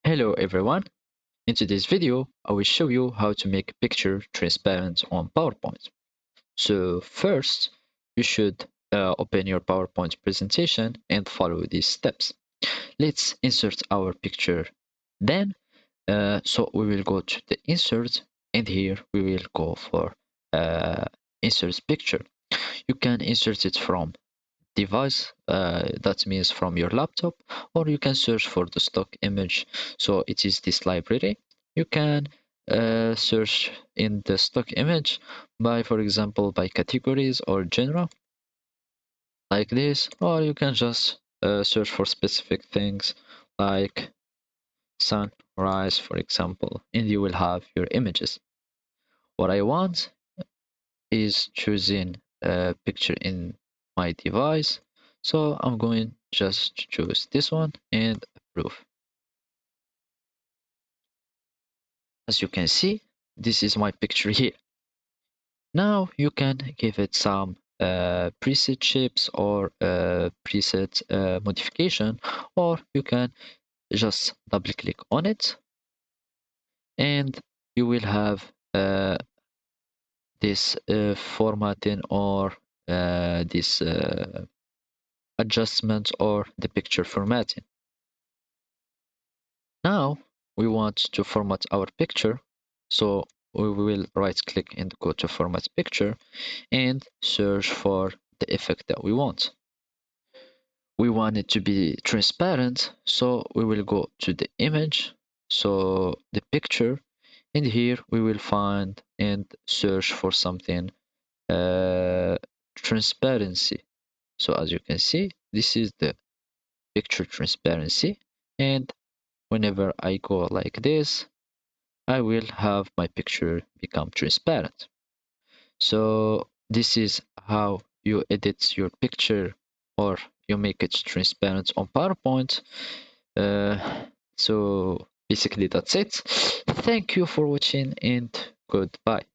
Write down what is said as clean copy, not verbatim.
Hello everyone. In today's video, I will show you how to make a picture transparent on PowerPoint. So first, you should open your PowerPoint presentation and follow these steps. Let's insert our picture. Then, so we will go to the insert and here we will go for insert picture. You can insert it from device, that means from your laptop, or you can search for the stock image. So it is this library. You can search in the stock image by, for example, by categories or genre like this, or you can just search for specific things like sunrise, for example, and you will have your images. What I want is choosing a picture in my device. So I'm going just to choose this one and approve. As you can see, this is my picture here. Now you can give it some preset shapes or preset modification, or you can just double click on it and you will have this formatting or this adjustment or the picture formatting. Now we want to format our picture, so we will right click and go to format picture and search for the effect that we want. We want it to be transparent, so we will go to the image, so the picture, and here we will find and search for something transparency. So as you can see, this is the picture transparency, and whenever I go like this, I will have my picture become transparent. So this is how you edit your picture or you make it transparent on PowerPoint. So basically that's it. Thank you for watching and goodbye.